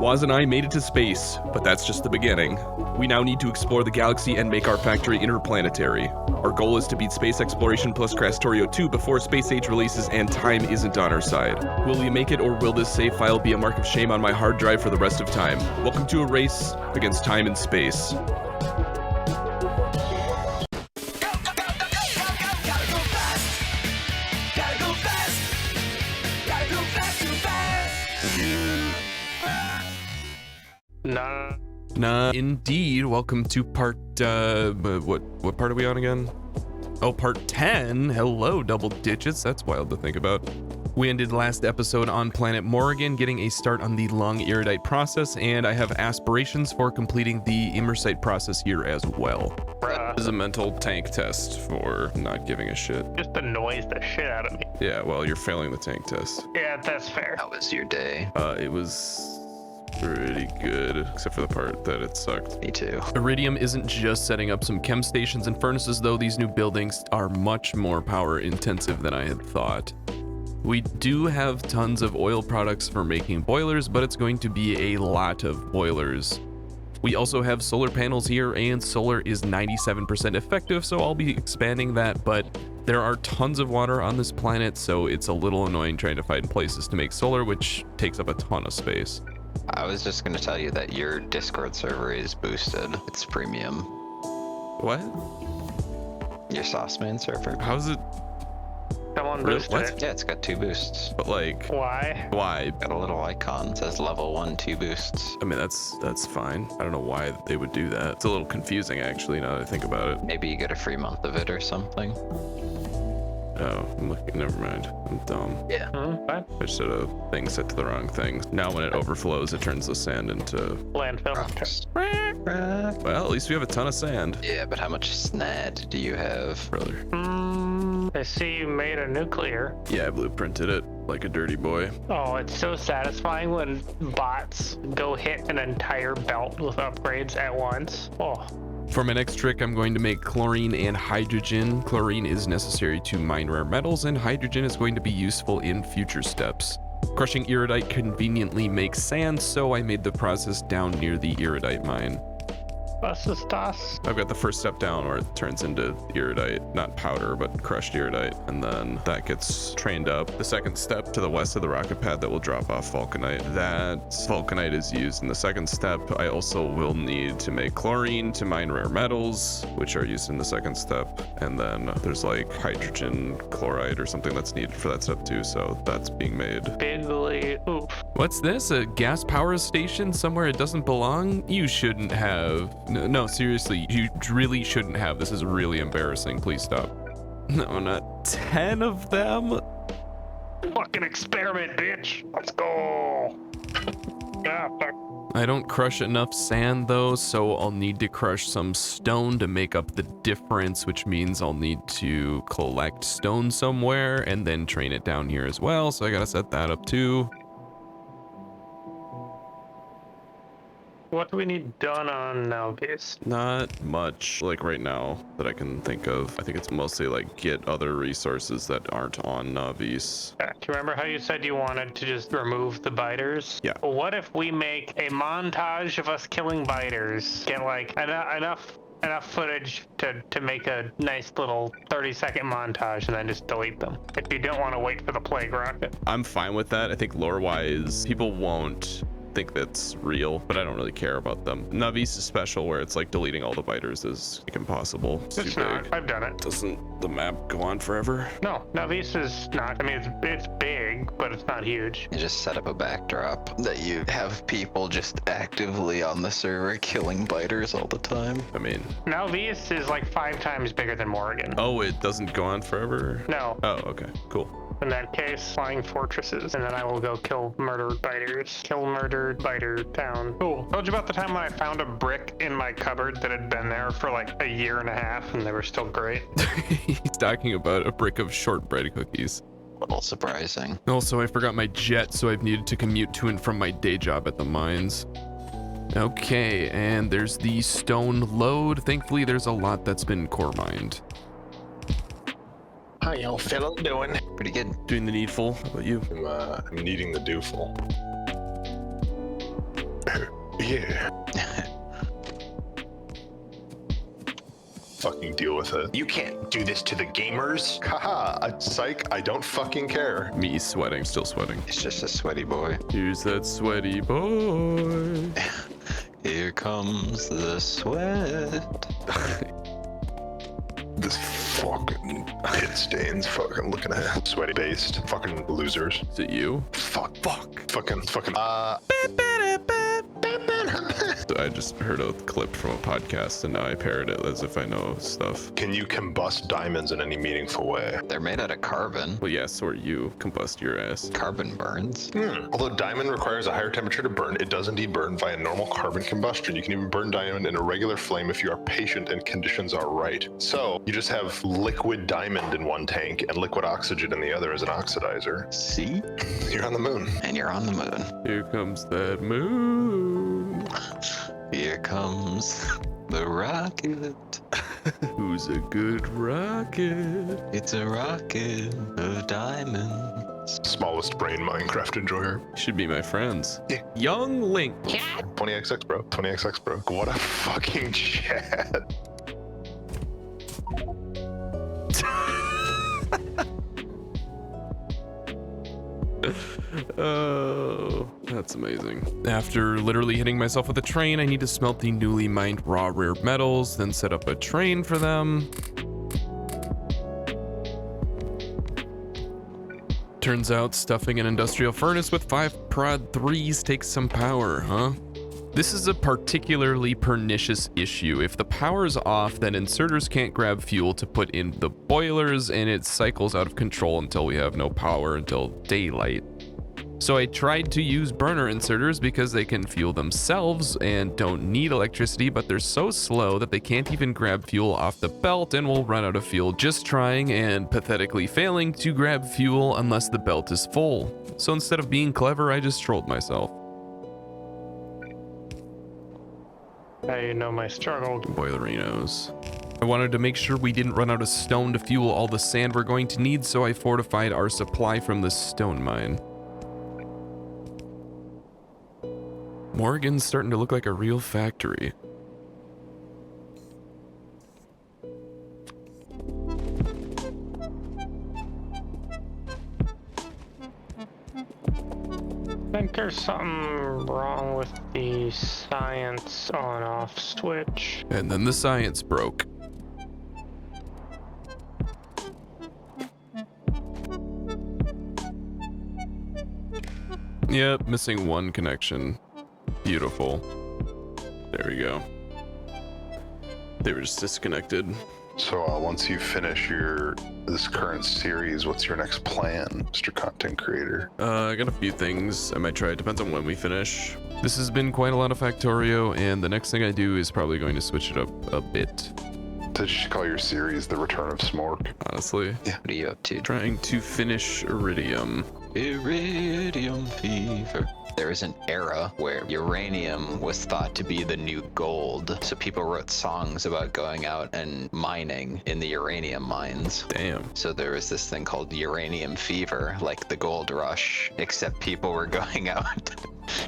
Waz and I made it to space, but that's just the beginning. We now need to explore the galaxy and make our factory interplanetary. Our goal is to beat space exploration plus Krastorio 2 before Space Age releases and time isn't on our side. Will we make it, or will this save file be a mark of shame on my hard drive for the rest of time? Welcome to a race against time and space. Nah, indeed. Welcome to part, what part are we on again? Oh, part 10. Hello, double digits. That's wild to think about. We ended last episode on planet Morrigan, getting a start on the long iridite process, and I have aspirations for completing the immersite process here as well. This is a mental tank test for not giving a shit. Just annoys the shit out of me. Yeah, well, you're failing the tank test. Yeah, that's fair. How was your day? It was pretty good, except for the part that it sucked. Me too. Iridium isn't just setting up some chem stations and furnaces, though. These new buildings are much more power intensive than I had thought. We do have tons of oil products for making boilers, but it's going to be a lot of boilers. We also have solar panels here, and solar is 97% effective, so I'll be expanding that, but there are tons of water on this planet, so it's a little annoying trying to find places to make solar, which takes up a ton of space. I was just going to tell you that your Discord server is boosted. It's premium. What? Your Sauceman server. How's it? Someone Really? boosted What? it. Yeah, it's got 2 boosts. But like, Why? why? Got a little icon. It says level 1, 2 boosts. I mean, that's fine. I don't know why they would do that. It's a little confusing, actually, now that I think about it. Maybe you get a free month of it or something. Oh, I'm looking. Never mind. I'm dumb. Yeah. Fine. I just had a thing set to the wrong thing. Now when it overflows, it turns the sand into... Landfill. Rocks. Well, at least we have a ton of sand. Yeah, but how much snad do you have? Brother. I see you made a nuclear. Yeah, I blueprinted it like a dirty boy. Oh, it's so satisfying when bots go hit an entire belt with upgrades at once. Oh. For my next trick, I'm going to make chlorine and hydrogen. Chlorine is necessary to mine rare metals, and hydrogen is going to be useful in future steps. Crushing iridite conveniently makes sand, so I made the process down near the iridite mine. Basistas. I've got the first step down where it turns into iridite, not powder, but crushed iridite, and then that gets trained up. The second step to the west of the rocket pad that will drop off vulcanite. That vulcanite is used in the second step. I also will need to make chlorine to mine rare metals, which are used in the second step, and then there's like hydrogen chloride or something that's needed for that step too, so that's being made. Bigly oof. What's this? A gas power station somewhere it doesn't belong? You shouldn't have. No, seriously, you really shouldn't have. This is really embarrassing. Please stop. No, not 10 of them. Fucking experiment, bitch. Let's go. Ah, fuck. I don't crush enough sand though, so I'll need to crush some stone to make up the difference, which means I'll need to collect stone somewhere and then train it down here as well. So I gotta set that up too. What do we need done on now, Beast? Not much, like right now, that I can think of. I think it's mostly like get other resources that aren't on Navis. Do you remember how you said you wanted to just remove the biters? Yeah. Well, what if we make a montage of us killing biters? Get like enough footage to make a nice little 30-second montage and then just delete them. If you don't want to wait for the plague rocket. I'm fine with that. I think lore-wise, people won't think that's real, but I don't really care about them. Navis is special where it's like deleting all the biters is like impossible. It's It's too not. big. I've done it. Doesn't the map go on forever? No, Navis is not. I mean, it's big, but it's not huge. You just set up a backdrop that you have people just actively on the server killing biters all the time. I mean, Navis is like 5 times bigger than Morrigan. oh, it doesn't go on forever? No. Oh, okay, cool. In that case, flying fortresses, and then I will go kill murdered biters. Kill murdered biter town. Cool. Told you about the time when I found a brick in my cupboard that had been there for like a year and a half, and they were still great. He's talking about a brick of shortbread cookies. A little surprising. Also, I forgot my jet, so I've needed to commute to and from my day job at the mines. Okay, and there's the stone load. Thankfully, there's a lot that's been core mined. How y'all feeling doing? Pretty good. Doing the needful. How about you? I'm needing the dooful. Yeah. Fucking deal with it. You can't do this to the gamers. Haha, psych, I don't fucking care. Me sweating, still sweating. He's just a sweaty boy. Here's that sweaty boy. Here comes the sweat. This fucking pit stains fucking looking at sweaty based fucking losers. Is it you? Fuck. Fucking I just heard a clip from a podcast and now I parrot it as if I know stuff. Can you combust diamonds in any meaningful way? They're made out of carbon. Well, yeah, so are you. Combust your ass. Carbon burns. Although diamond requires a higher temperature to burn, it does indeed burn via normal carbon combustion. You can even burn diamond in a regular flame if you are patient and conditions are right. So you just have liquid diamond in one tank and liquid oxygen in the other as an oxidizer. See? You're on the moon. And you're on the moon. Here comes that moon. Here comes the rocket. Who's a good rocket? It's a rocket of diamonds. Smallest brain Minecraft enjoyer. Should be my friends. Yeah. Young Link. 20XX, bro. 20XX, bro. What a fucking chat. Oh, that's amazing. After literally hitting myself with a train, I need to smelt the newly mined raw rare metals, then set up a train for them. Turns out stuffing an industrial furnace with 5 prod 3s takes some power, huh? This is a particularly pernicious issue. If the power's off, then inserters can't grab fuel to put in the boilers, and it cycles out of control until we have no power until daylight. So I tried to use burner inserters because they can fuel themselves and don't need electricity, but they're so slow that they can't even grab fuel off the belt and will run out of fuel just trying and pathetically failing to grab fuel unless the belt is full. So instead of being clever, I just trolled myself. Now you know my struggle. Boilerinos. I wanted to make sure we didn't run out of stone to fuel all the sand we're going to need, so I fortified our supply from the stone mine. Morgan's starting to look like a real factory. I think there's something wrong with the science on-off switch. And then the science broke. Yep, missing one connection. Beautiful. There we go. They were just disconnected. So once you finish this current series, what's your next plan, Mr. Content Creator? I got a few things I might try. It depends on when we finish. This has been quite a lot of Factorio, and the next thing I do is probably going to switch it up a bit. Did you call your series The Return of Smork? Honestly. What are you up to? Trying to finish Iridium. Iridium fever. There was an era where uranium was thought to be the new gold, so people wrote songs about going out and mining in the uranium mines. Damn. So there was this thing called uranium fever, like the gold rush, except people were going out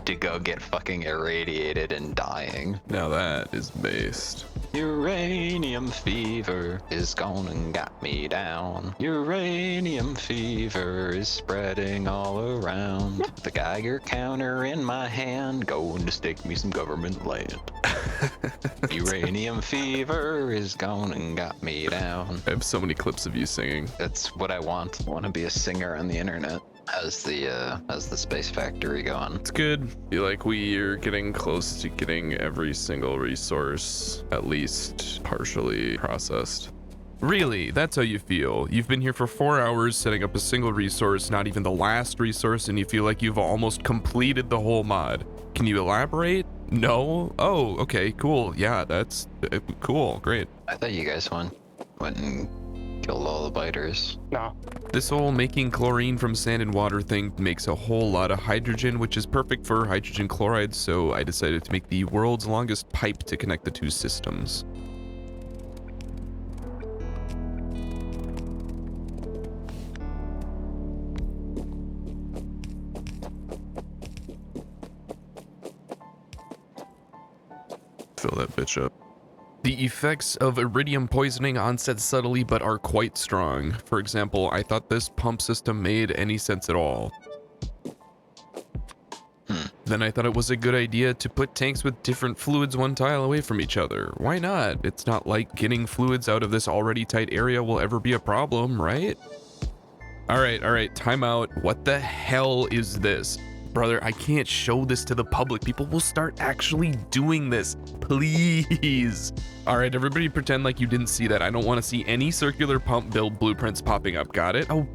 to go get fucking irradiated and dying. Now that is based. Uranium fever is gone and got me down. Uranium fever is spreading all around. The Geiger counter in my hand, going to stake me some government land. Uranium fever is gone and got me down. I have so many clips of you singing. That's what I want. I want to be a singer on the internet. How's the Space Factory going? It's good. Feel like we are getting close to getting every single resource at least partially processed. Really, that's how you feel. You've been here for 4 hours setting up a single resource, not even the last resource, and you feel like you've almost completed the whole mod. Can you elaborate? No? Oh, okay, cool. Yeah, that's cool. Great. I thought you guys went and killed all the biters. No. This whole making chlorine from sand and water thing makes a whole lot of hydrogen, which is perfect for hydrogen chloride, so I decided to make the world's longest pipe to connect the two systems. Fill that bitch up. The effects of iridium poisoning onset subtly but are quite strong. For example, I thought this pump system made any sense at all. Then I thought it was a good idea to put tanks with different fluids one tile away from each other. Why not? It's not like getting fluids out of this already tight area will ever be a problem, right? All right, time out. What the hell is this? Brother, I can't show this to the public. People will start actually doing this. Please. All right, everybody pretend like you didn't see that. I don't want to see any circular pump build blueprints popping up. Got it? Oh,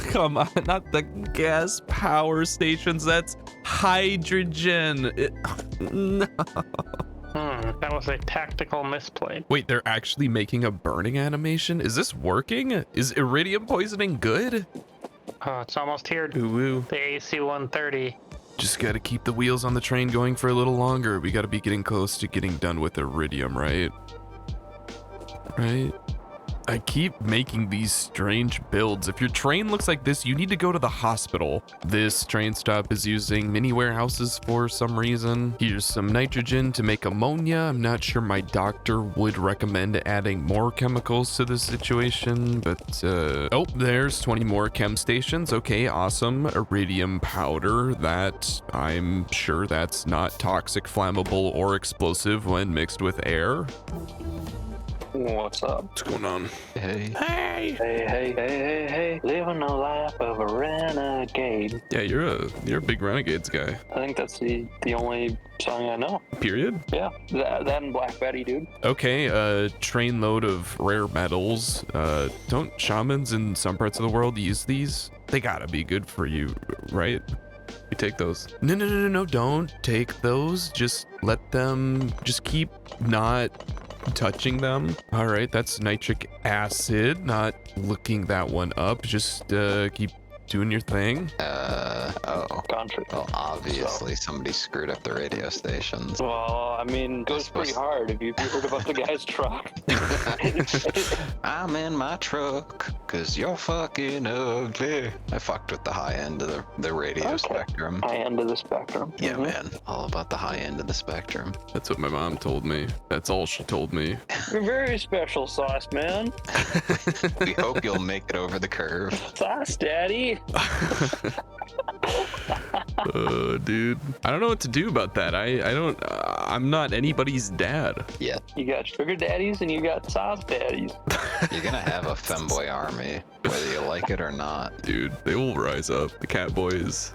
come on. Not the gas power stations. That's hydrogen. No. That was a tactical misplay. Wait, they're actually making a burning animation? Is this working? Is iridium poisoning good? Oh, it's almost here. Ooh. The AC-130. Just gotta keep the wheels on the train going for a little longer. We gotta be getting close to getting done with iridium, right? Right? I keep making these strange builds. If your train looks like this, you need to go to the hospital. This train stop is using mini warehouses for some reason. Here's some nitrogen to make ammonia. I'm not sure my doctor would recommend adding more chemicals to this situation, but oh, there's 20 more chem stations. Okay, awesome. Iridium powder. That, I'm sure that's not toxic, flammable, or explosive when mixed with air. What's up? What's going on? Hey. Hey. Living the life of a renegade. Yeah, you're a big Renegades guy. I think that's the only song I know. Period. Yeah, that and Black Betty, dude. Okay, train load of rare metals. Don't shamans in some parts of the world use these? They gotta be good for you, right? You take those. No, don't take those. Just let them, just keep not touching them. All right, that's nitric acid. Not looking that one up. Just keep doing your thing. Country. Well, obviously somebody screwed up the radio stations. Well, I mean, it goes pretty hard. Have you heard about the guy's truck? I'm in my truck, cause you're fucking ugly. I fucked with the high end of the radio spectrum. High end of the spectrum. Yeah, man. All about the high end of the spectrum. That's what my mom told me. That's all she told me. You're very special sauce, man. We hope you'll make it over the curve. Sauce, daddy. Dude, I don't know what to do about that. I'm not anybody's dad. Yeah. You got sugar daddies and you got sauce daddies. You're gonna have a femboy army, whether you like it or not. Dude, they will rise up. The cat boys.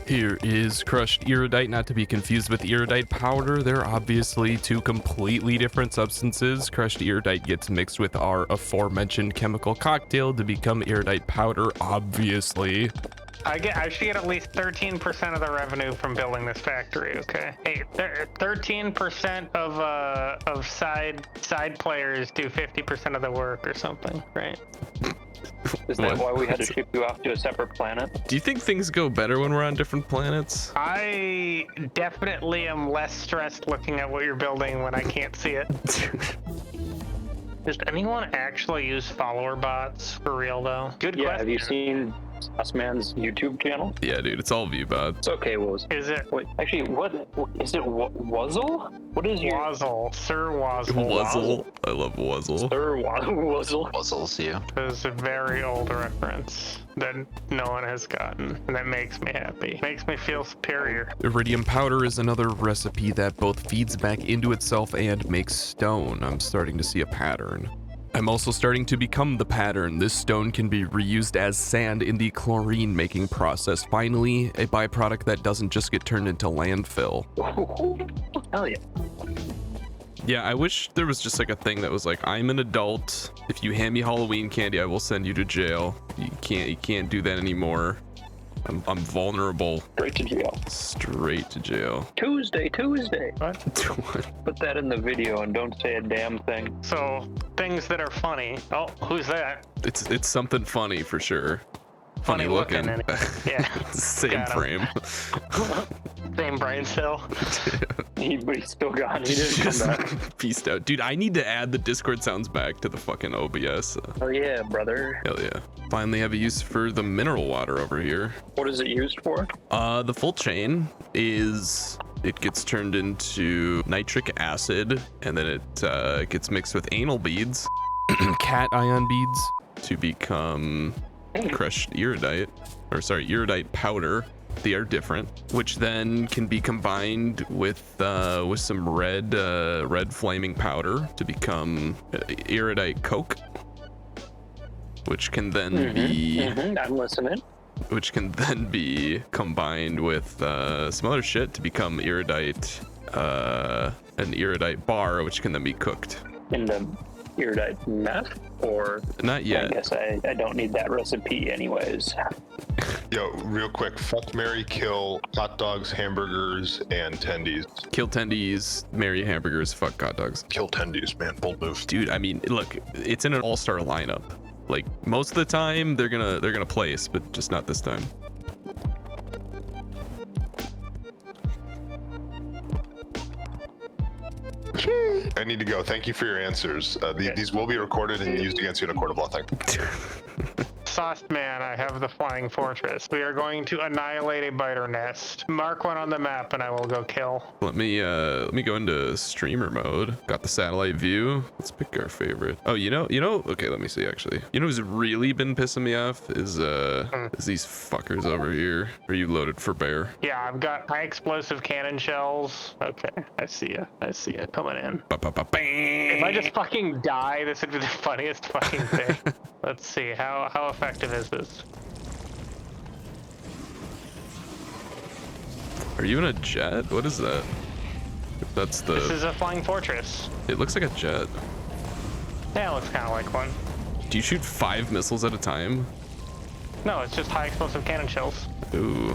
Here is crushed iridite, not to be confused with iridite powder. They're obviously two completely different substances. Crushed iridite gets mixed with our aforementioned chemical cocktail to become iridite powder, obviously. I should get at least 13% of the revenue from building this factory. Okay. Hey, 13% of side players do 50% of the work or something, right? Is that why we had to ship you off to a separate planet? Do you think things go better when we're on different planets? I definitely am less stressed looking at what you're building when I can't see it. Does anyone actually use follower bots for real though? Good question. Have you seen Man's YouTube channel? Yeah, dude, it's all VBots. It's okay, Woz. Is it? Wait, actually, what is it? Wuzzle? What is your Wazzle? Sir Wazzle. Wuzzle. I love Wuzzle. Sir Wuzzle? Puzzles you. It's a very old reference that no one has gotten, and that makes me happy. Makes me feel superior. Iridium powder is another recipe that both feeds back into itself and makes stone. I'm starting to see a pattern. I'm also starting to become the pattern. This stone can be reused as sand in the chlorine making process. Finally, a byproduct that doesn't just get turned into landfill. Hell yeah. Yeah, I wish there was just like a thing that was like, I'm an adult. If you hand me Halloween candy, I will send you to jail. You can't do that anymore. I'm vulnerable. Straight to jail. Straight to jail. Tuesday. What? Put that in the video and don't say a damn thing. So, things that are funny. Oh, who's that? It's something funny for sure. Funny looking. Yeah. Same Got him. frame. Same brain cell. But he's still gone. He didn't come back. Peaced out. Dude, I need to add the Discord sounds back to the fucking OBS. Oh yeah, brother. Hell yeah. Finally have a use for the mineral water over here. What is it used for? The full chain is it gets turned into nitric acid, and then it gets mixed with anal beads, cat ion beads, to become crushed iridite, iridite powder. They are different, which then can be combined with some red flaming powder to become iridite coke, which can then be I'm listening. which can then be combined with some other shit to become iridite, an iridite bar, which can then be cooked. In the iridite meth, or Not yet. I guess I don't need that recipe anyways. Yo, real quick, fuck, marry, kill hot dogs, hamburgers, and tendies. Kill tendies, marry hamburgers, fuck hot dogs. Kill tendies, man. Bold move. Dude, I mean, look, it's in an all-star lineup. Like, most of the time they're gonna place, but just not this time. I need to go. Thank you for your answers. These will be recorded and used against you in a court of law. Thank you. Sauced man, I have the flying fortress. We are going to annihilate a biter nest. Mark one on the map and I will go kill. Let me go into streamer mode. Got the satellite view. Let's pick our favorite. Oh, you know, okay, let me see actually. You know who's really been pissing me off is these fuckers over here. Are you loaded for bear? Yeah, I've got high explosive cannon shells. Okay, I see ya. Coming in. If I just fucking die, this would be the funniest fucking thing. Let's see, how effective is this? Are you in a jet? What is that? That's This the... is a flying fortress. It looks like a jet. Yeah, it looks kind of like one. Do you shoot 5 missiles at a time? No, it's just high explosive cannon shells. Ooh.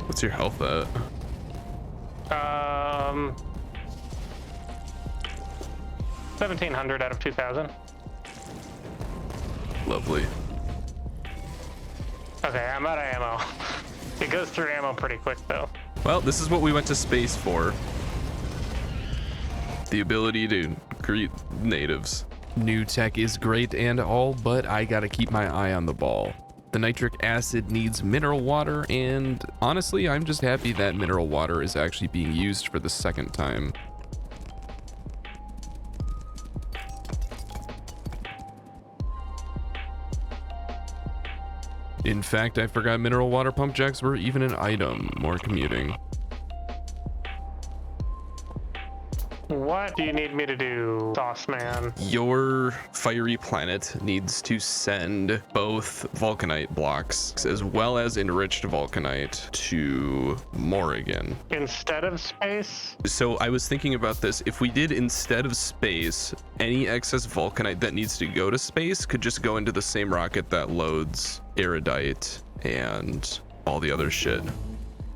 What's your health at? 1,700 out of 2,000. Lovely. Okay, I'm out of ammo. It goes through ammo pretty quick though. Well, this is what we went to space for. The ability to greet natives. New tech is great and all, but I gotta keep my eye on the ball. The nitric acid needs mineral water, and honestly, I'm just happy that mineral water is actually being used for the second time. In fact, I forgot mineral water pump jacks were even an item. More commuting. What do you need me to do, Sauce Man? Your fiery planet needs to send both vulcanite blocks as well as enriched vulcanite to Morrigan. Instead of space? So I was thinking about this. If we did instead of space, any excess vulcanite that needs to go to space could just go into the same rocket that loads Erudite and all the other shit.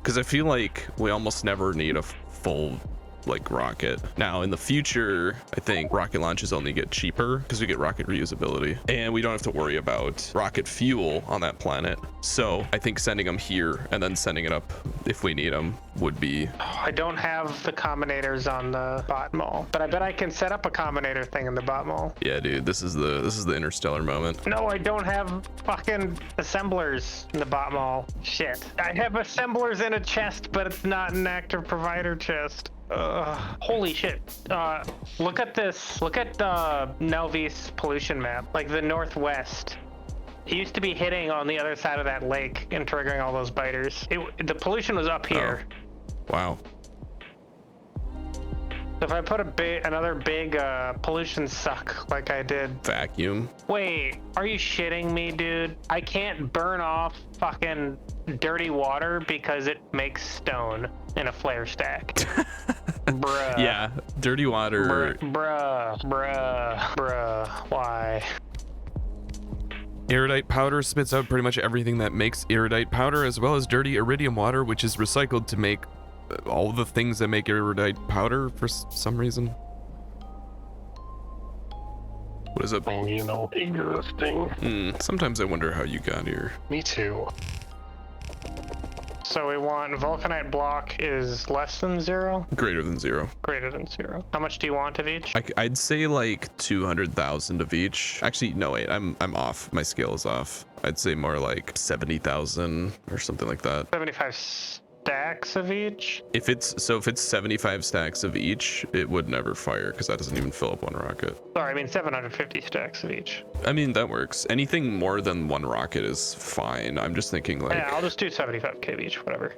Because I feel like we almost never need a full rocket. Now in the future, I think rocket launches only get cheaper because we get rocket reusability and we don't have to worry about rocket fuel on that planet. So I think sending them here and then sending it up if we need them would be... I don't have the combinators on the bot mall, but I bet I can set up a combinator thing in the bot mall. Yeah, dude, this is the interstellar moment. No, I don't have fucking assemblers in the bot mall. Shit. I have assemblers in a chest, but it's not an active provider chest. Holy shit. Look at this. Look at Nelvis pollution map, like the northwest. It used to be hitting on the other side of that lake and triggering all those biters. The pollution was up here. Oh. Wow. So if I put another big pollution suck like I did. Vacuum. Wait, are you shitting me, dude? I can't burn off fucking dirty water because it makes stone in a flare stack. Bruh. Yeah, dirty water. Bruh. Why? Erudite powder spits out pretty much everything that makes erudite powder, as well as dirty iridium water, which is recycled to make all the things that make erudite powder for some reason. What is it? Oh, you know, interesting. Sometimes I wonder how you got here. Me too. So we want vulcanite block is less than 0? Greater than 0. Greater than 0. How much do you want of each? I'd say like 200,000 of each. Actually, no, wait, I'm off. My scale is off. I'd say more like 70,000 or something like that. 75. stacks of each? If it's 75 stacks of each, it would never fire because that doesn't even fill up one rocket. Sorry, I mean 750 stacks of each. I mean, that works. Anything more than one rocket is fine. I'm just thinking like... Yeah, I'll just do 75k of each, whatever.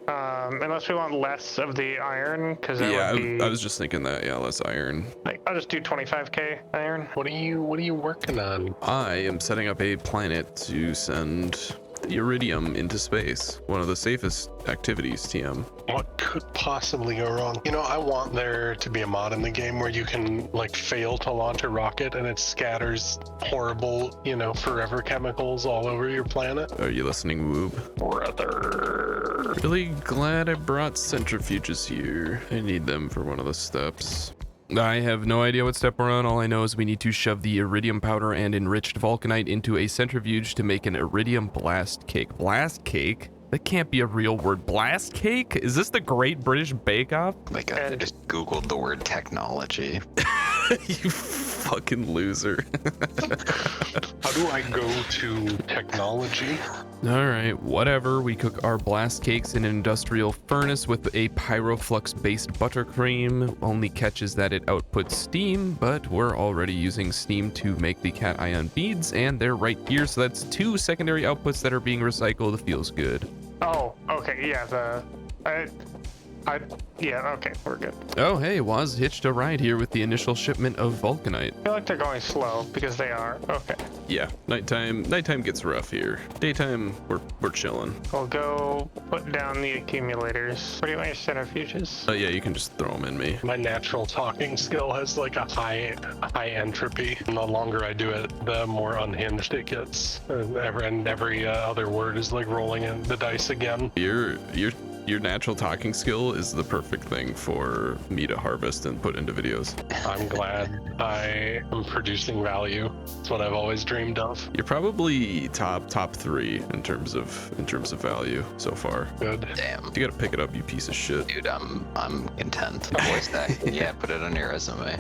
Unless we want less of the iron, because Yeah, would be... I was just thinking that, yeah, less iron. Like, I'll just do 25k iron. What are you working on? I am setting up a planet to send the Iridium into space. One of the safest activities, TM. What could possibly go wrong? You know, I want there to be a mod in the game where you can like fail to launch a rocket and it scatters horrible, you know, forever chemicals all over your planet. Are you listening, Woob? Brother. Really glad I brought centrifuges here. I need them for one of the steps. I have no idea what step we're on. All I know is we need to shove the iridium powder and enriched vulcanite into a centrifuge to make an iridium blast cake. Blast cake? That can't be a real word. Blast cake? Is this the Great British Bake Off? Like I just Googled the word technology. You fucking loser. How do I go to technology? All right, whatever. We cook our blast cakes in an industrial furnace with a pyroflux-based buttercream. Only catch is that it outputs steam, but we're already using steam to make the cation beads, and they're right here, so that's 2 secondary outputs that are being recycled. Feels good. Oh, okay, yeah, yeah, okay, we're good. Oh, hey, Waz hitched a ride here with the initial shipment of vulcanite. I feel like they're going slow, because they are. Okay. Yeah, nighttime gets rough here. Daytime, we're chilling. We'll go put down the accumulators. What do you want your centrifuges? Yeah, you can just throw them in me. My natural talking skill has like a high entropy, and the longer I do it, the more unhinged it gets. And every other word is like rolling in the dice again. Your natural talking skill is the perfect thing for me to harvest and put into videos. I'm glad I am producing value. It's what I've always dreamed of. You're probably top 3 in terms of value so far. Good. Damn. You gotta pick it up, you piece of shit. Dude, I'm content. Voice acting. Yeah, put it on your resume.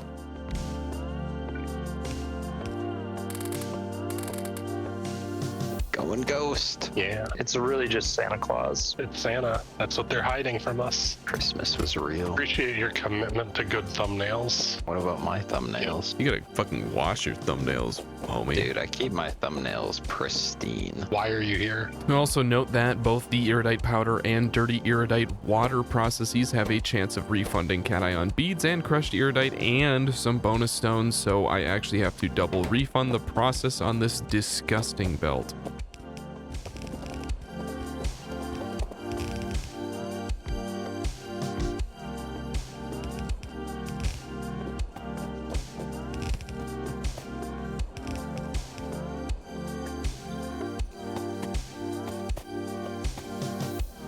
Going ghost. Yeah, It's really just Santa Claus. it's Santa. That's what they're hiding from us. Christmas was real. Appreciate your commitment to good thumbnails. What about my thumbnails? You gotta fucking wash your thumbnails, homie. Dude, I keep my thumbnails pristine. Why are you here? Also note that both the iridite powder and dirty iridite water processes have a chance of refunding cation beads and crushed iridite and some bonus stones, so I actually have to double refund the process on this disgusting belt.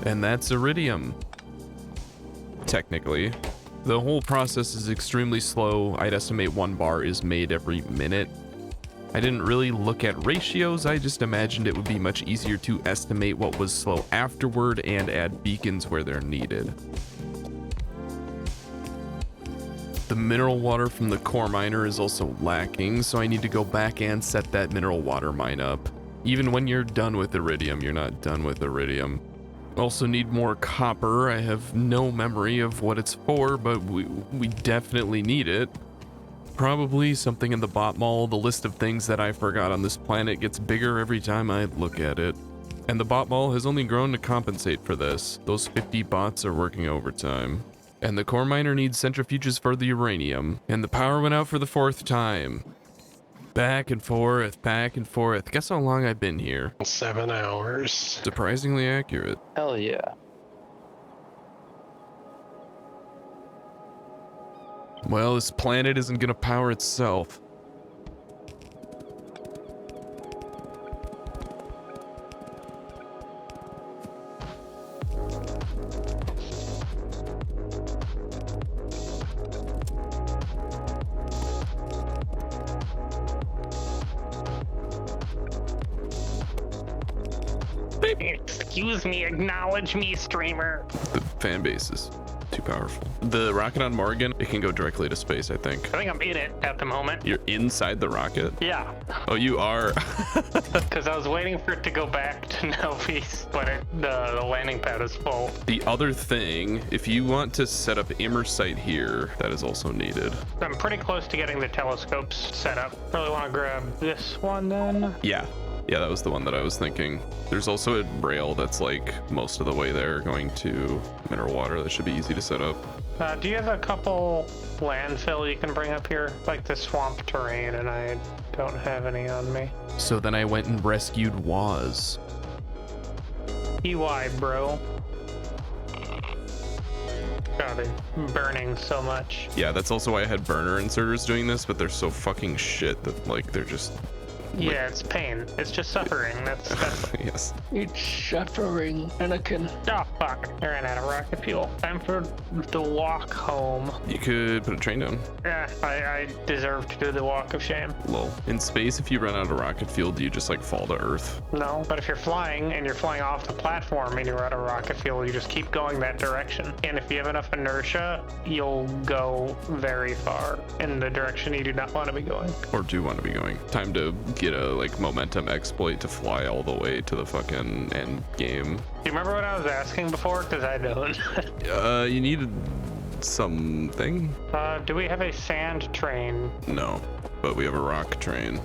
And that's iridium. Technically. The whole process is extremely slow. I'd estimate 1 bar is made every minute. I didn't really look at ratios, I just imagined it would be much easier to estimate what was slow afterward and add beacons where they're needed. The mineral water from the core miner is also lacking, so I need to go back and set that mineral water mine up. Even when you're done with iridium, you're not done with iridium. Also need more copper. I have no memory of what it's for, but we definitely need it. Probably something in the bot mall. The list of things that I forgot on this planet gets bigger every time I look at it. And the bot mall has only grown to compensate for this. Those 50 bots are working overtime. And the core miner needs centrifuges for the uranium. And the power went out for the 4th time. Back and forth, back and forth. Guess how long I've been here? 7 hours. Surprisingly accurate. Hell yeah. Well, this planet isn't gonna power itself. Excuse me, acknowledge me, streamer. The fan bases. Too powerful. The rocket on Morgan, it can go directly to space, I think. I think I'm in it at the moment. You're inside the rocket? Yeah, Oh, you are. because I was waiting for it to go back to Novice, but the landing pad is full. The other thing, if you want to set up Immersite here, that is also needed. I'm pretty close to getting the telescopes set up. Really want to grab this one then. Yeah, that was the one that I was thinking. There's also a rail that's like most of the way there going to mineral water. That should be easy to set up. Do you have a couple landfill you can bring up here? Like the swamp terrain, and I don't have any on me. So then I went and rescued Waz. EY, bro. God, they're burning so much. Yeah, that's also why I had burner inserters doing this, but they're so fucking shit that like they're just... Yeah, it's pain. It's just suffering. That's Yes. It's suffering, Anakin. Oh fuck! I ran out of rocket fuel. Time for the walk home. You could put a train down. Yeah, I deserve to do the walk of shame. Lol. In space, if you run out of rocket fuel, do you just like fall to Earth? No, but if you're flying and you're flying off the platform and you're out of rocket fuel, you just keep going that direction. And if you have enough inertia, you'll go very far in the direction you do not want to be going. Or do want to be going. Time to get a like momentum exploit to fly all the way to the fucking end game. Do you remember what I was asking before? Because I don't. You needed something? Do we have a sand train? No, but we have a rock train.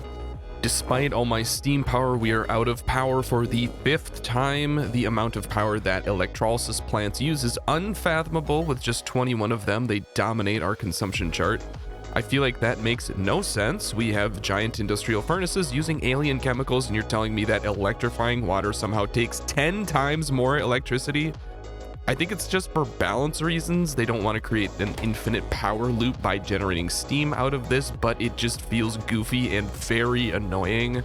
Despite all my steam power, we are out of power for the 5th time. The amount of power that electrolysis plants use is unfathomable. With just 21 of them, they dominate our consumption chart. I feel like that makes no sense. We have giant industrial furnaces using alien chemicals, and you're telling me that electrifying water somehow takes 10 times more electricity? I think it's just for balance reasons. They don't want to create an infinite power loop by generating steam out of this, but it just feels goofy and very annoying.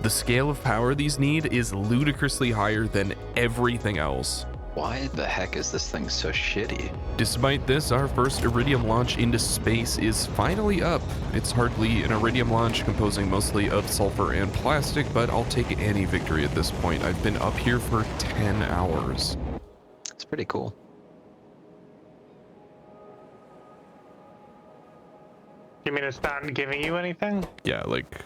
The scale of power these need is ludicrously higher than everything else. Why the heck is this thing so shitty? Despite this, our first Iridium launch into space is finally up. It's hardly an Iridium launch composing mostly of sulfur and plastic, but I'll take any victory at this point. I've been up here for 10 hours. It's pretty cool. You mean it's not giving you anything? Yeah, like,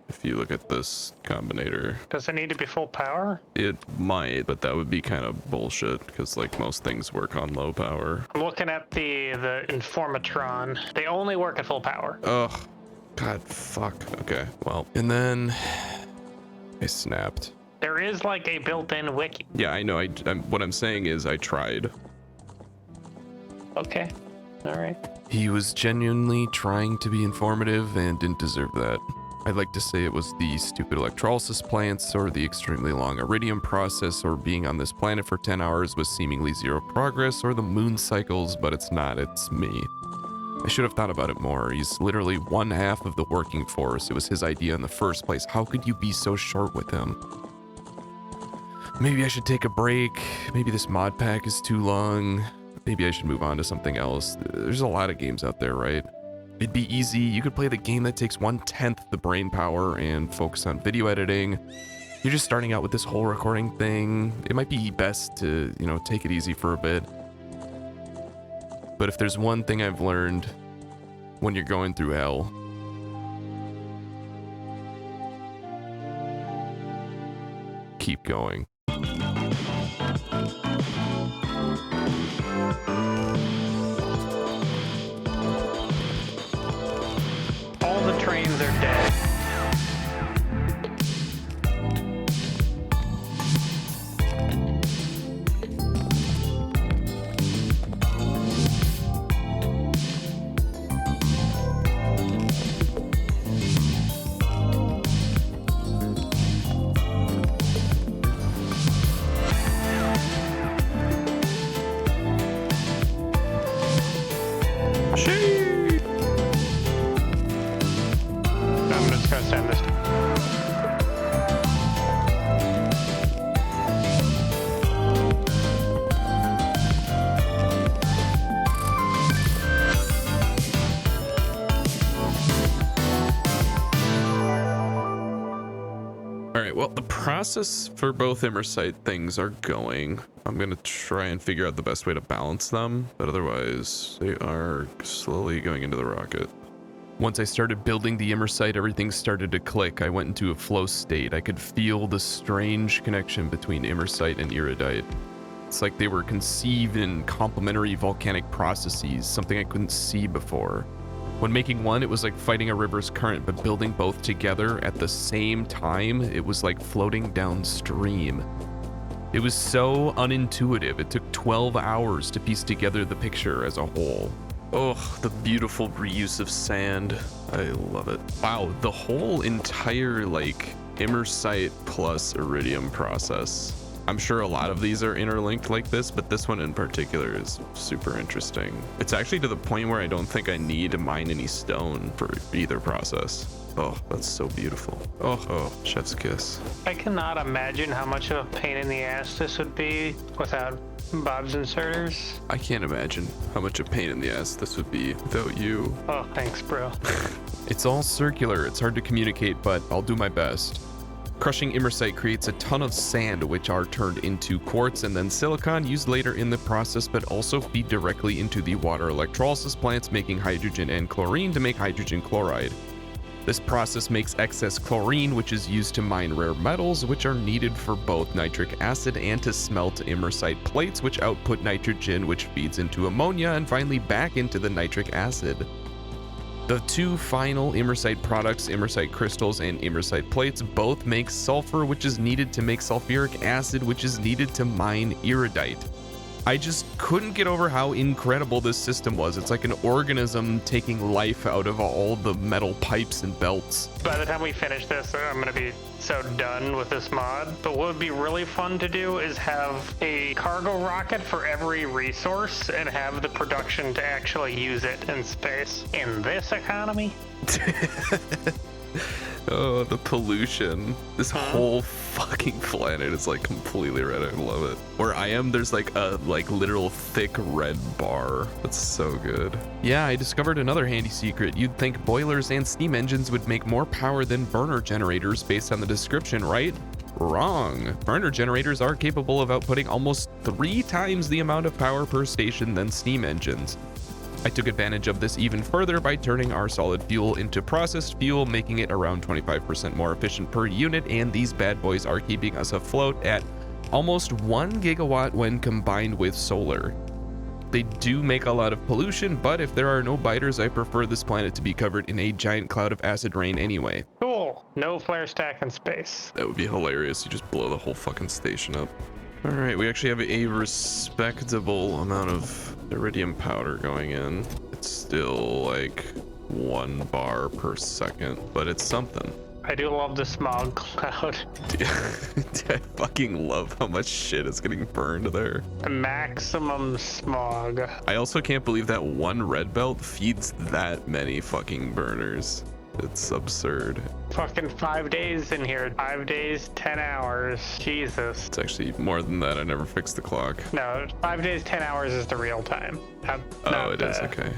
if you look at this combinator, Does it need to be full power? it might, but that would be kind of bullshit, because like most things work on low power. I'm looking at the Informatron. They only work at full power. Ugh. God, fuck. Okay, well, and then I snapped. There is like a built-in wiki. Yeah, I know. What I'm saying is I tried. Okay. All right. He was genuinely trying to be informative and didn't deserve that. I'd like to say it was the stupid electrolysis plants, or the extremely long Iridium process, or being on this planet for 10 hours with seemingly zero progress, or the moon cycles, but it's not, it's me. I should have thought about it more. He's literally one half of the working force. It was his idea in the first place. How could you be so short with him? Maybe I should take a break. Maybe this mod pack is too long. Maybe I should move on to something else. There's a lot of games out there, right? It'd be easy. You could play the game that takes 1/10 the brain power and focus on video editing. You're just starting out with this whole recording thing. It might be best to, take it easy for a bit. But if there's one thing I've learned when you're going through hell, keep going. All the trains are dead. well, the process for both imersite things are going. I'm gonna try and figure out the best way to balance them, but otherwise they are slowly going into the rocket. Once I started building the imersite, everything started to click. I went into a flow state. I could feel the strange connection between imersite and iridite. It's like they were conceived in complementary volcanic processes, something I couldn't see before. When making one, it was like fighting a river's current, but building both together at the same time, it was like floating downstream. It was so unintuitive. It took 12 hours to piece together the picture as a whole. Oh, the beautiful reuse of sand. I love it. Wow, the whole entire like imersite plus iridium process. I'm sure a lot of these are interlinked like this, but this one in particular is super interesting. It's actually to the point where I don't think I need to mine any stone for either process. Oh, that's so beautiful. Oh, chef's kiss. I cannot imagine how much of a pain in the ass this would be without Bob's inserters. I can't imagine how much a pain in the ass this would be without you. Oh, thanks, bro. It's all circular. It's hard to communicate, but I'll do my best. Crushing imersite creates a ton of sand, which are turned into quartz and then silicon, used later in the process, but also feed directly into the water electrolysis plants, making hydrogen and chlorine to make hydrogen chloride. This process makes excess chlorine, which is used to mine rare metals, which are needed for both nitric acid and to smelt imersite plates, which output nitrogen, which feeds into ammonia and finally back into the nitric acid. The two final imersite products, imersite crystals and imersite plates, both make sulfur, which is needed to make sulfuric acid, which is needed to mine iridite. I just couldn't get over how incredible this system was. It's like an organism taking life out of all the metal pipes and belts. By the time we finish this, I'm going to be so done with this mod. But what would be really fun to do is have a cargo rocket for every resource and have the production to actually use it in space. In this economy? Oh, the pollution. This whole fucking planet is like completely red. I love it. Where I am, there's like a literal thick red bar. That's so good. Yeah, I discovered another handy secret. You'd think boilers and steam engines would make more power than burner generators based on the description, right? Wrong. Burner generators are capable of outputting almost 3 times the amount of power per station than steam engines. I took advantage of this even further by turning our solid fuel into processed fuel, making it around 25% more efficient per unit, and these bad boys are keeping us afloat at almost 1 gigawatt when combined with solar. They do make a lot of pollution, but if there are no biters, I prefer this planet to be covered in a giant cloud of acid rain anyway. Cool. No flare stack in space. That would be hilarious. You just blow the whole fucking station up. All right, we actually have a respectable amount of iridium powder going in. It's still like 1 bar per second, but it's something. I do love the smog cloud. I fucking love how much shit is getting burned there. Maximum smog. I also can't believe that one red belt feeds that many fucking burners. It's absurd. Fucking 5 days in here. 5 days, 10 hours. Jesus. It's actually more than that. I never fixed the clock. No, 5 days, 10 hours is the real time. Oh, it is? Okay.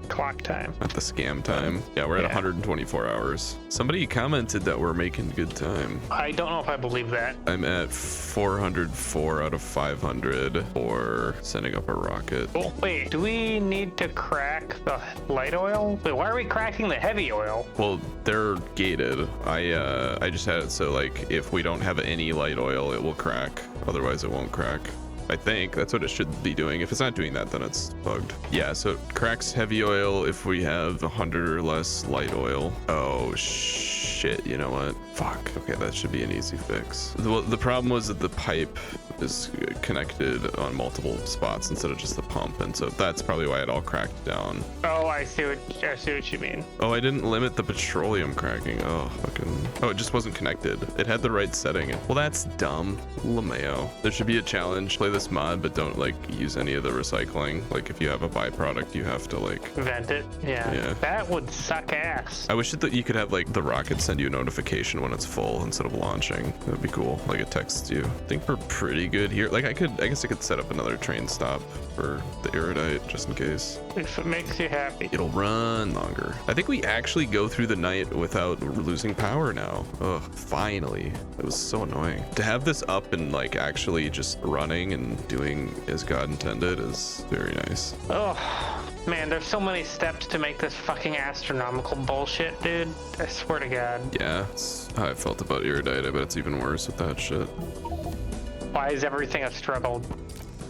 Clock time. Not the scam time. Yeah, we're at 124 hours. Somebody commented that we're making good time. I don't know if I believe that. I'm at 404 out of 500 for sending up a rocket. Oh, wait, do we need to crack the light oil? Wait, why are we cracking the heavy oil? Well, they're gated. I just had it so like if we don't have any light oil, it will crack. Otherwise, it won't crack. I think that's what it should be doing. If it's not doing that, then it's bugged. Yeah, so it cracks heavy oil if we have 100 or less light oil. Oh shit, you know what? Fuck. Okay, that should be an easy fix. The problem was that the pipe is connected on multiple spots instead of just the pump, and so that's probably why it all cracked down. Oh, I see what you mean. Oh, I didn't limit the petroleum cracking. Oh, fucking. Oh, it just wasn't connected. It had the right setting. Well, that's dumb. LMAO. There should be a challenge. Play this mod, but don't like use any of the recycling. Like if you have a byproduct, you have to like vent it. Yeah. Yeah. That would suck ass. I wish that you could have like the rocket send you a notification when when it's full instead of launching. That'd be cool. Like it texts you. I think we're pretty good here. Like I guess I could set up another train stop for the Erudite just in case. If it makes you happy. It'll run longer. I think we actually go through the night without losing power now. Ugh, finally. It was so annoying. To have this up and like actually just running and doing as God intended is very nice. Oh, man, there's so many steps to make this fucking astronomical bullshit, dude. I swear to God. Yeah, it's how I felt about Erudite. I bet it's even worse with that shit. Why is everything a struggle?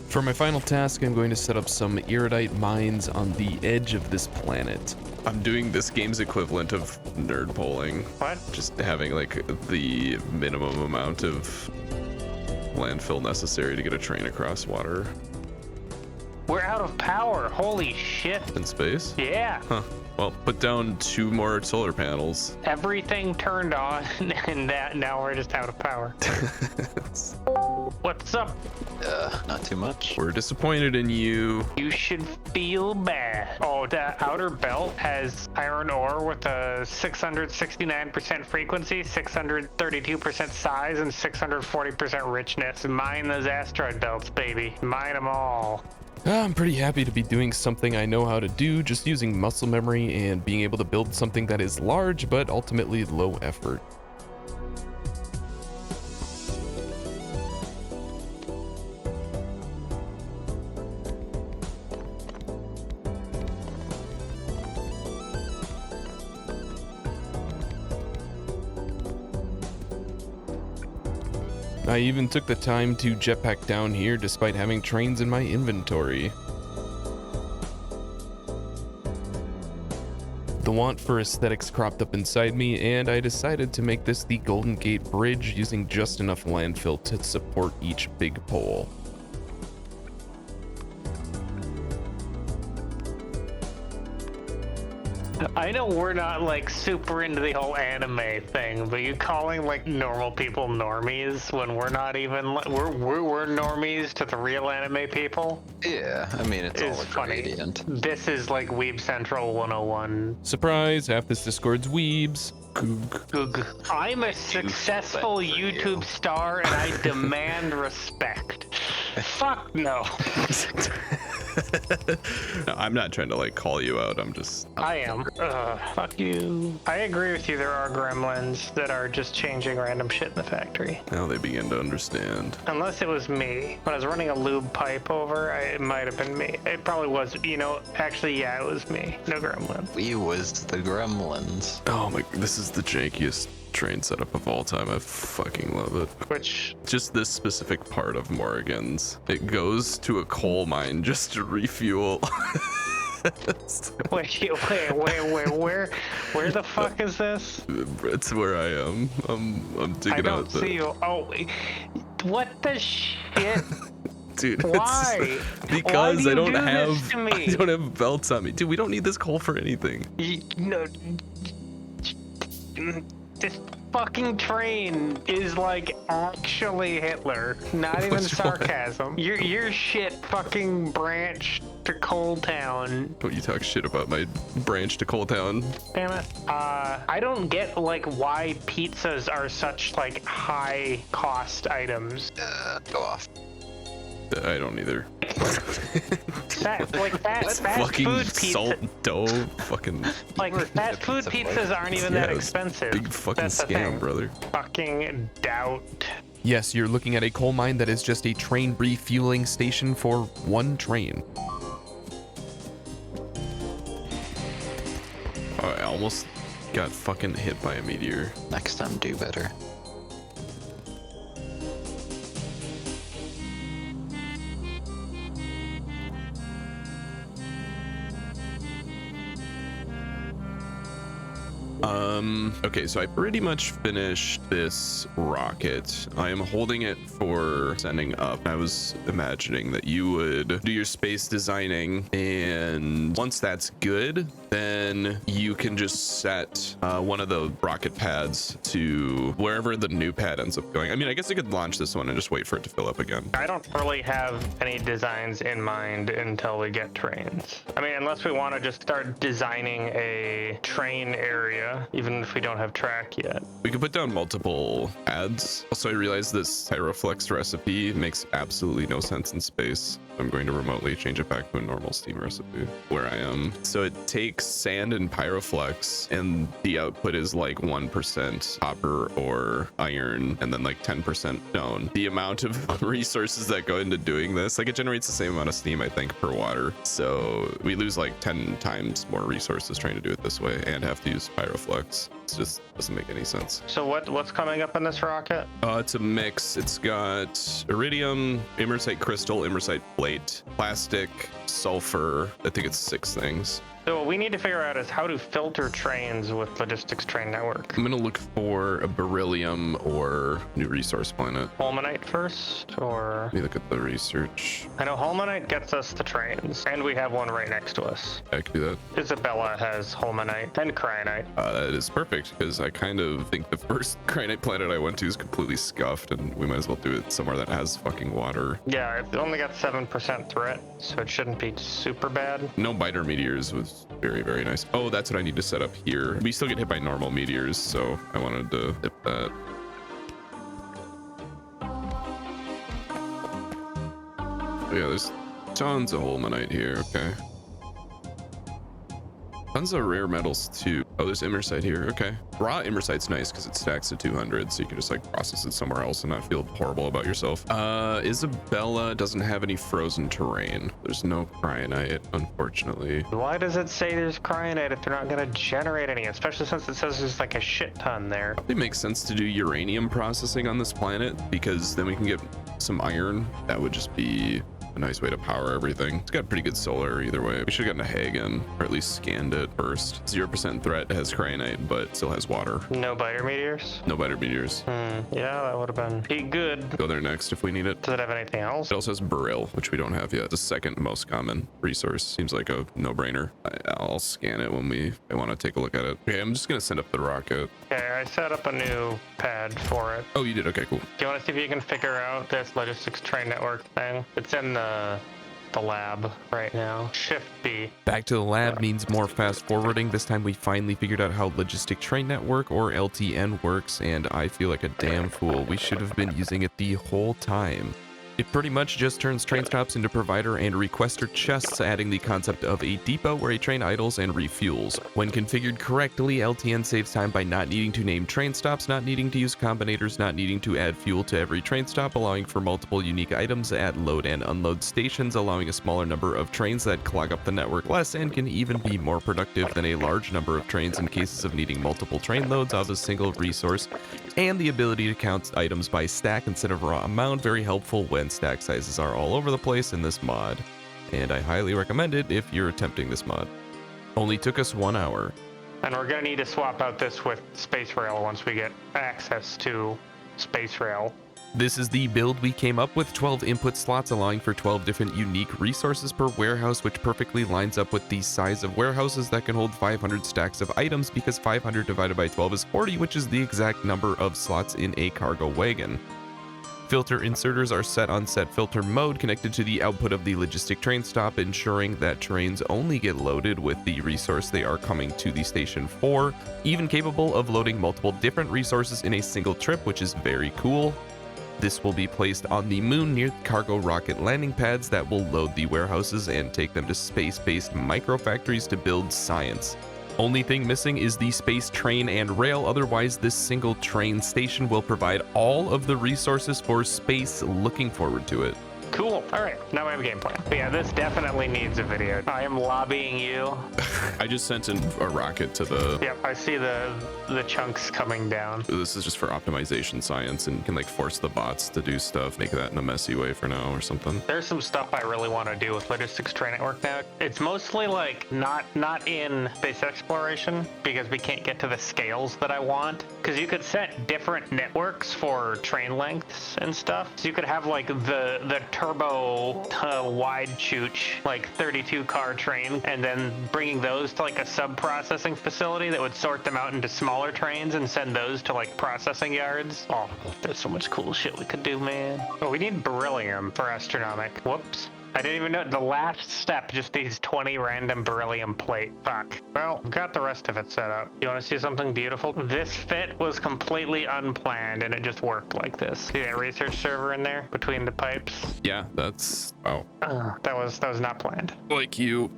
For my final task, I'm going to set up some Erudite mines on the edge of this planet. I'm doing this game's equivalent of nerd polling. What? Just having like the minimum amount of landfill necessary to get a train across water. We're out of power. Holy shit. In space? Yeah. Huh. Well, put down 2 more solar panels. Everything turned on, and now we're just out of power. What's up? Not too much. We're disappointed in you. You should feel bad. Oh, the outer belt has iron ore with a 669% frequency, 632% size, and 640% richness. Mine those asteroid belts, baby. Mine them all. I'm pretty happy to be doing something I know how to do, just using muscle memory and being able to build something that is large but ultimately low effort. I even took the time to jetpack down here despite having trains in my inventory. The want for aesthetics cropped up inside me, and I decided to make this the Golden Gate Bridge using just enough landfill to support each big pole. I know we're not like super into the whole anime thing, but you calling like normal people normies when we're not even we're normies to the real anime people? Yeah, I mean, it's all a funny. gradient. This is like Weeb Central 101. Surprise, half this Discord's weebs. Goog. I'm a successful YouTube star and I demand respect. Fuck no. No, I'm not trying to like call you out. I am. Fuck you. I agree with you. There are gremlins that are just changing random shit in the factory. Now they begin to understand. Unless it was me. When I was running a lube pipe over, it might have been me. It probably was. You know, actually, yeah, it was me. No gremlin. We was the gremlins. Oh my, this is the jankiest train setup of all time. I fucking love it. Which? Just this specific part of Morrigan's. It goes to a coal mine just to refuel. Wait, where the fuck is this? It's where I am. I'm digging out. I don't see you. Oh, wait. What the shit? Dude, why? Because Why I do you don't do have this to me? I don't have belts on me. Dude, we don't need this coal for anything. No. This fucking train is like actually Hitler. Not even sarcasm. Your shit fucking branch to Coal Town. Don't you talk shit about my branch to Coal Town. Damn it. I don't get like why pizzas are such like high cost items. Go off. I don't either. Fast fucking food pizza. salt dough. Fucking Like fast food pizzas aren't even that expensive. big fucking That's the scam, thing. brother. Fucking doubt. Yes, you're looking at a coal mine that is just a train refueling station for one train. Oh, I almost got fucking hit by a meteor. Next time, do better. Okay, so I pretty much finished this rocket. I am holding it for sending up. I was imagining that you would do your space designing, and once that's good, then you can just set one of the rocket pads to wherever the new pad ends up going. I mean, I guess I could launch this one and just wait for it to fill up again. I don't really have any designs in mind until we get trains. I mean, unless we want to just start designing a train area even if we don't have track yet. We could put down multiple ads. Also, I realized this Pyroflex recipe makes absolutely no sense in space. I'm going to remotely change it back to a normal Steam recipe where I am. So it takes sand and Pyroflex, and the output is like 1% copper or iron, and then like 10% stone. The amount of resources that go into doing this, like it generates the same amount of steam, I think, per water. So we lose like 10 times more resources trying to do it this way and have to use Pyroflex. It just doesn't make any sense. So what's coming up in this rocket? It's a mix. It's got iridium, imersite crystal, imersite plate, plastic, sulfur. I think it's 6 things. So what we need to figure out is how to filter trains with Logistics Train Network. I'm gonna look for a beryllium or new resource planet. Holmanite first, or... Let me look at the research. I know Holmanite gets us the trains, and we have one right next to us. I could do that. Isabella has Holmanite and Cryonite. That is perfect, because I kind of think the first Cryonite planet I went to is completely scuffed, and we might as well do it somewhere that has fucking water. Yeah, it only got 7% threat, so it shouldn't be super bad. No biter meteors was very, very nice. Oh, that's what I need to set up here. We still get hit by normal meteors, so I wanted to dip that. Oh, yeah, there's tons of Holmanite here. Okay. Tons of rare metals too. Oh, there's imersite here. Okay. Raw imersite's nice because it stacks to 200, so you can just like process it somewhere else and not feel horrible about yourself. Isabella doesn't have any frozen terrain. There's no cryonite, unfortunately. Why does it say there's Cryonite if they're not going to generate any, especially since it says there's like a shit ton there? Probably makes sense to do uranium processing on this planet, because then we can get some iron. That would just be a nice way to power everything. It's got pretty good solar either way. We should have gotten a Hagen, or at least scanned it first. 0% threat, has cryonite, but still has water. No biter meteors? No biter meteors. Yeah, that would have been pretty good. Go there next if we need it. Does it have anything else? It also has beryl, which we don't have yet. The second most common resource. Seems like a no-brainer. I'll scan it when I want to take a look at it. Okay, I'm just gonna send up the rocket. Okay, I set up a new pad for it. Oh, you did? Okay, cool. Do you want to see if you can figure out this Logistics Train Network thing? It's in the lab right now. Shift B. Back to the lab means more fast forwarding. This time we finally figured out how Logistic Train Network, or LTN, works, and I feel like a damn fool. We should have been using it the whole time. It pretty much just turns train stops into provider and requester chests, adding the concept of a depot where a train idles and refuels. When configured correctly, LTN saves time by not needing to name train stops, not needing to use combinators, not needing to add fuel to every train stop, allowing for multiple unique items at load and unload stations, allowing a smaller number of trains that clog up the network less, and can even be more productive than a large number of trains in cases of needing multiple train loads of a single resource, and the ability to count items by stack instead of raw amount, very helpful when stack sizes are all over the place in this mod, and I highly recommend it if you're attempting this mod. Only took us 1 hour. And we're gonna need to swap out this with Space Rail once we get access to Space Rail. This is the build we came up with, 12 input slots allowing for 12 different unique resources per warehouse, which perfectly lines up with the size of warehouses that can hold 500 stacks of items, because 500 divided by 12 is 40, which is the exact number of slots in a cargo wagon. Filter inserters are set on set filter mode, connected to the output of the logistic train stop, ensuring that trains only get loaded with the resource they are coming to the station for, even capable of loading multiple different resources in a single trip, which is very cool. This will be placed on the moon near cargo rocket landing pads that will load the warehouses and take them to space-based microfactories to build science. Only thing missing is the space train and rail, otherwise this single train station will provide all of the resources for space. Looking forward to it. Cool. All right, now we have a game plan. But yeah, this definitely needs a video. I am lobbying you. I just sent in a rocket to the... Yep, I see the chunks coming down. This is just for optimization science, and can like force the bots to do stuff, make that in a messy way for now or something. There's some stuff I really want to do with Logistics Train Network now. It's mostly like not in space exploration, because we can't get to the scales that I want. Because you could set different networks for train lengths and stuff. So you could have like the turbo wide chooch, like 32 car train, and then bringing those to like a sub-processing facility that would sort them out into smaller trains and send those to like processing yards. Oh, there's so much cool shit we could do, man. Oh, we need beryllium for astronomic. Whoops. I didn't even know the last step, just these 20 random beryllium plate. Fuck. Well, got the rest of it set up. You want to see something beautiful? This fit was completely unplanned and it just worked like this. See that research server in there between the pipes? Yeah, that's wow. That was not planned. Like you.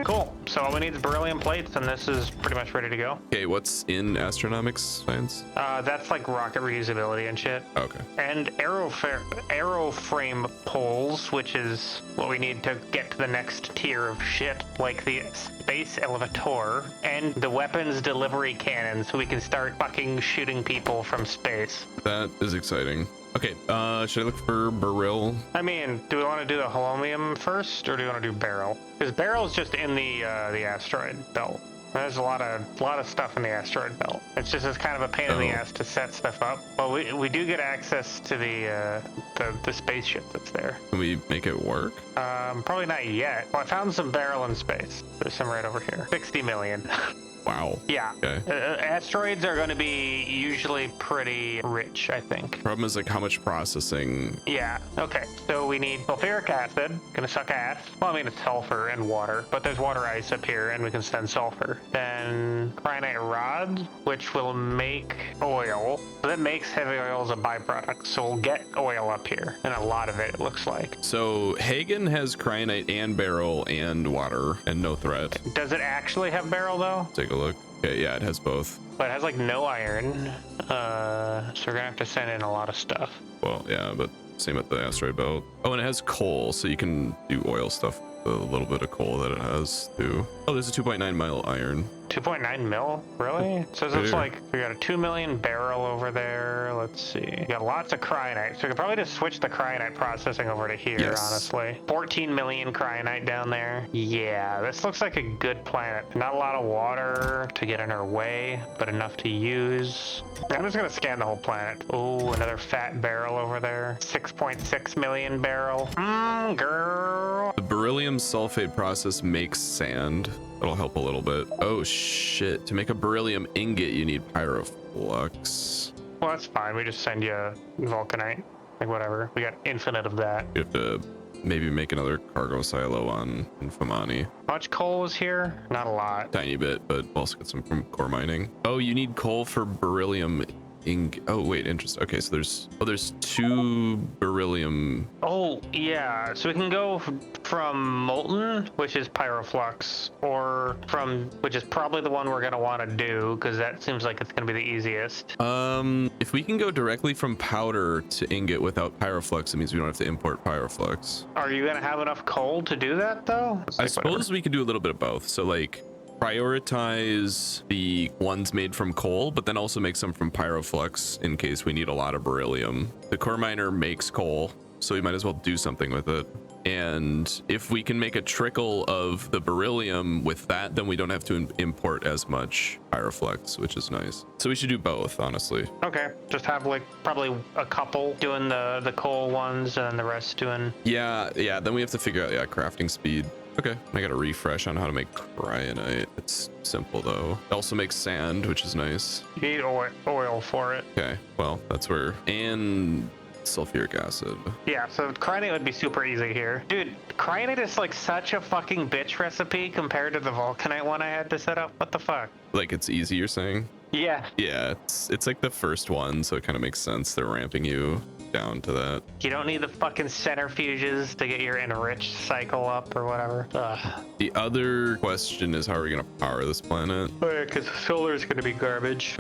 Cool. So all we need is beryllium plates and this is pretty much ready to go. Okay, what's in astronomics science? That's like rocket reusability and shit. Okay. And aeroframe poles, which is what we need to get to the next tier of shit, like the space elevator and the weapons delivery cannon, so we can start fucking shooting people from space. That is exciting. Okay, should I look for beryl? I mean, do we want to do the holomium first, or do we want to do beryl? Because beryl's just in the asteroid belt. There's a lot of stuff in the asteroid belt. It's just it's kind of a pain in the ass to set stuff up. But we do get access to the spaceship that's there. Can we make it work? Probably not yet. Well, I found some beryl in space. There's some right over here. 60 million. Wow. Yeah. Okay. Asteroids are going to be usually pretty rich, I think. Problem is like how much processing. Yeah. Okay. So we need sulfuric acid. Gonna suck ass. Well, I mean it's sulfur and water, but there's water ice up here, and we can send sulfur. Then cyanide rods, which will make oil. So that makes heavy oils a byproduct. So we'll get oil up here, and a lot of it looks like. So Hagen has cryonite and beryl and water and no threat. Does it actually have beryl though? Take a look. Okay, yeah, it has both. But it has like no iron. So we're gonna have to send in a lot of stuff. Well, yeah, but same with the asteroid belt. Oh, and it has coal, so you can do oil stuff with a little bit of coal that it has too. Oh, there's a 2.9 mile iron. 2.9 mil? Really? So it's like we got a 2 million beryl over there. Let's see. We got lots of cryonite. So we could probably just switch the cryonite processing over to here, honestly. 14 million cryonite down there. Yeah, this looks like a good planet. Not a lot of water to get in our way, but enough to use. I'm just gonna scan the whole planet. Oh, another fat barrel over there. 6.6 million barrel. Girl. The beryllium sulfate process makes sand. That'll help a little bit. Oh shit. To make a beryllium ingot, you need pyroflux. Well, that's fine. We just send you vulcanite. Like, whatever. We got infinite of that. You have to maybe make another cargo silo on Infamani. How much coal is here? Not a lot. Tiny bit, but we'll also get some from core mining. Oh, you need coal for beryllium oh wait, interesting. Okay, so there's 2 beryllium. Oh yeah, so we can go from molten, which is pyroflux, or from, which is probably the one we're gonna want to do, because that seems like it's gonna be the easiest. If we can go directly from powder to ingot without pyroflux, it means we don't have to import pyroflux. Are you gonna have enough coal to do that though? I suppose we could do a little bit of both. So like prioritize the ones made from coal, but then also make some from pyroflux in case we need a lot of beryllium. The core miner makes coal, so we might as well do something with it. And if we can make a trickle of the beryllium with that, then we don't have to import as much pyroflux, which is nice. So we should do both, honestly. Okay, just have like probably a couple doing the coal ones and the rest doing. Yeah, then we have to figure out crafting speed. Okay, I got a refresh on how to make cryonite. It's simple though. It also makes sand, which is nice. You need oil for it. Okay, well, that's where, and sulfuric acid. Yeah, so cryonite would be super easy here. Dude, cryonite is like such a fucking bitch recipe compared to the vulcanite one I had to set up. What the fuck? Like it's easy, you're saying? Yeah. Yeah, it's like the first one, so it kind of makes sense. They're ramping you down to that. You don't need the fucking centrifuges to get your enriched cycle up or whatever. Ugh. The other question is, how are we gonna power this planet? Oh yeah, because solar is gonna be garbage.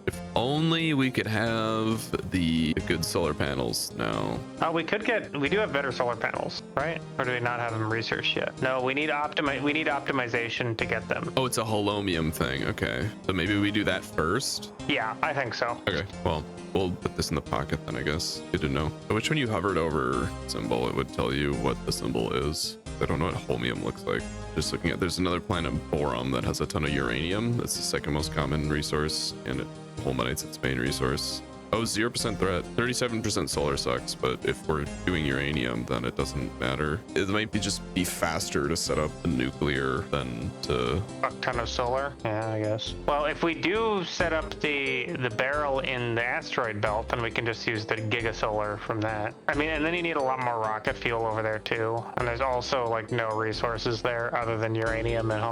If only we could have the good solar panels now. Oh, we do have better solar panels, right? Or do we not have them researched yet? No, we need optimization to get them. Oh, it's a holomium thing. Okay, so maybe we do that first. Yeah, I think so. Okay, well, we'll put this in the pocket then, I guess. Good to know. So which when you hovered over symbol, it would tell you what the symbol is. I don't know what holmium looks like. Just looking at, there's another planet, Boron, that has a ton of uranium. That's the second most common resource, and holmonite's its main resource. Oh, 0% threat. 37% solar sucks, but if we're doing uranium, then it doesn't matter. It might just be faster to set up the nuclear than to... Fuck ton of solar? Yeah, I guess. Well, if we do set up the barrel in the asteroid belt, then we can just use the gigasolar from that. I mean, and then you need a lot more rocket fuel over there too. And there's also like no resources there other than uranium and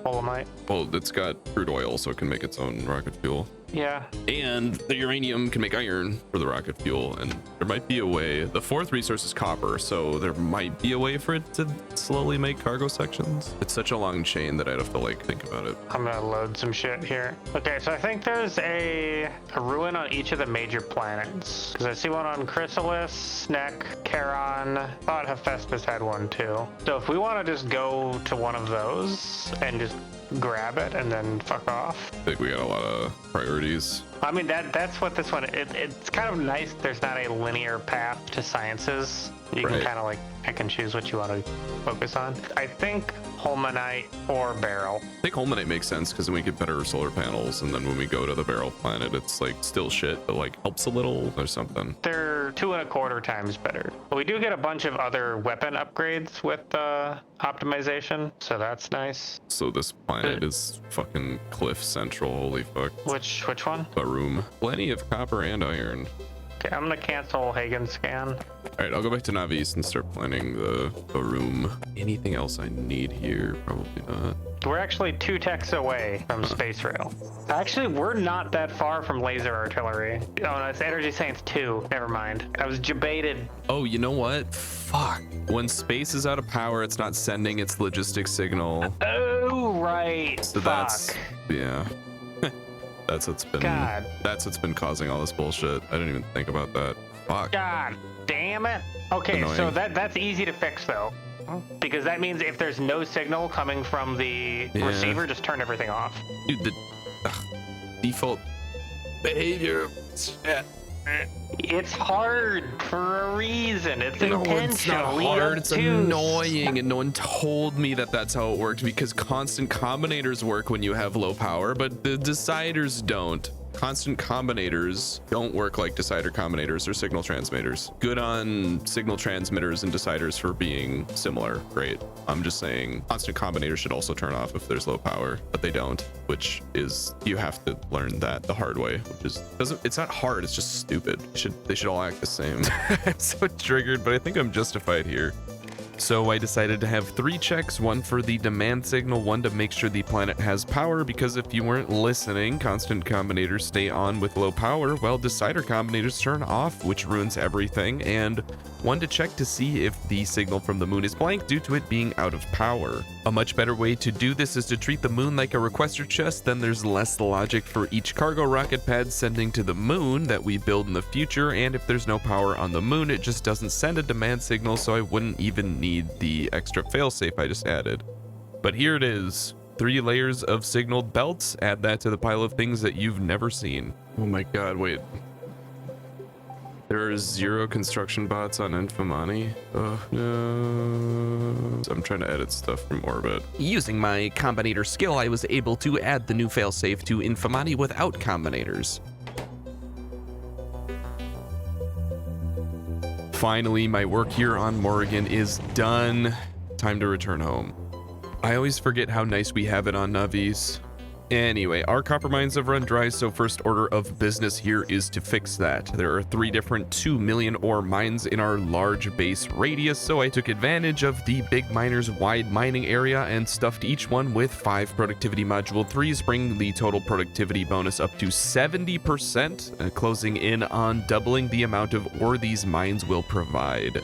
holomite. Well, it's got crude oil, so it can make its own rocket fuel. Yeah. And the uranium can make iron for the rocket fuel, and there might be a way. The fourth resource is copper, so there might be a way for it to slowly make cargo sections. It's such a long chain that I'd have to like think about it. I'm gonna load some shit here. Okay, so I think there's a ruin on each of the major planets. Because I see one on Chrysalis, Snek, Charon. I thought Hephaestus had one too. So if we want to just go to one of those and just grab it and then fuck off. I think we got a lot of priorities. I mean, that's what this one, it's kind of nice. There's not a linear path to sciences. You can kind of like pick and choose what you want to focus on. I think Holmanite or Beryl. I think Holmanite makes sense because then we get better solar panels, and then when we go to the Beryl planet, it's like still shit, but like helps a little or something. They're 2.25 times better. But we do get a bunch of other weapon upgrades with optimization, so that's nice. So this planet is fucking cliff central. Holy fuck. Which one? Baroom. Plenty of copper and iron. Okay, I'm gonna cancel Hagen scan. All right, I'll go back to Navis and start planning the room. Anything else I need here? Probably not. We're actually 2 techs away from space rail. Actually, we're not that far from laser artillery. Oh no, it's energy science 2. Never mind. I was debated. Oh, you know what? Fuck. When space is out of power, it's not sending its logistic signal. Oh, right. So Fuck. Yeah. That's what's been. God. That's what's been causing all this bullshit. I didn't even think about that. Fuck. God damn it. Okay, Annoying. so that's easy to fix though. Because that means if there's no signal coming from the receiver, just turn everything off. Dude, the default behavior. Shit. It's hard for a reason. It's No, intentionally it's not hard. It's obtuse. annoying, and no one told me that that's how it worked, because constant combinators work when you have low power, but the deciders don't. Constant combinators don't work like decider combinators or signal transmitters. Good on signal transmitters and deciders for being similar. Great. I'm just saying constant combinators should also turn off if there's low power, but they don't, which is, you have to learn that the hard way, which is, it's not hard, it's just stupid. They should all act the same. I'm so triggered, but I think I'm justified here. So I decided to have 3 checks, one for the demand signal, one to make sure the planet has power, because if you weren't listening, constant combinators stay on with low power, while decider combinators turn off, which ruins everything, and one to check to see if the signal from the moon is blank due to it being out of power. A much better way to do this is to treat the moon like a requester chest, then there's less logic for each cargo rocket pad sending to the moon that we build in the future, and if there's no power on the moon, it just doesn't send a demand signal, so I wouldn't even need the extra failsafe I just added. But here it is. 3 layers of signaled belts. Add that to the pile of things that you've never seen. Oh my god, wait. There are 0 construction bots on Infamani. Oh no. I'm trying to edit stuff from orbit. Using my combinator skill, I was able to add the new failsafe to Infamani without combinators. Finally, my work here on Morrigan is done. Time to return home. I always forget how nice we have it on Navis. Anyway, our copper mines have run dry, so first order of business here is to fix that. There are 3 different 2 million ore mines in our large base radius, so I took advantage of the big miners' wide mining area and stuffed each one with 5 productivity module 3s, bringing the total productivity bonus up to 70%, closing in on doubling the amount of ore these mines will provide.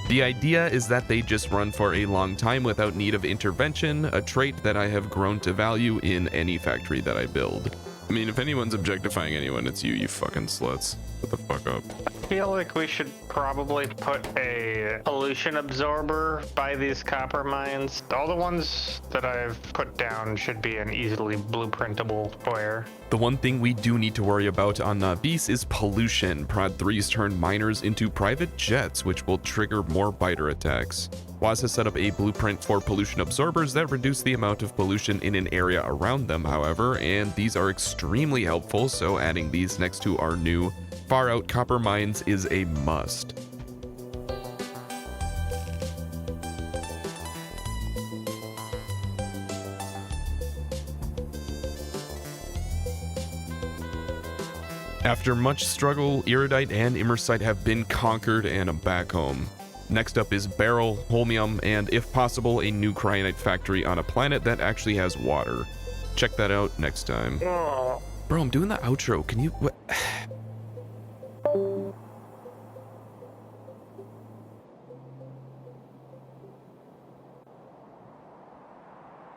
The idea is that they just run for a long time without need of intervention, a trait that I have grown to value in any factory that I build. I mean, if anyone's objectifying anyone, it's you fucking sluts. What the fuck up? I feel like we should probably put a pollution absorber by these copper mines. All the ones that I've put down should be an easily blueprintable square. The one thing we do need to worry about on Navis is pollution. Prod 3's turned miners into private jets, which will trigger more biter attacks. Waz has set up a blueprint for pollution absorbers that reduce the amount of pollution in an area around them, however, and these are extremely helpful, so adding these next to our new far out copper mines is a must. After much struggle, Iridite and Immersite have been conquered and I'm back home. Next up is Beryl, Holmium, and if possible, a new Cryonite factory on a planet that actually has water. Check that out next time. Bro, I'm doing the outro. Can you... What?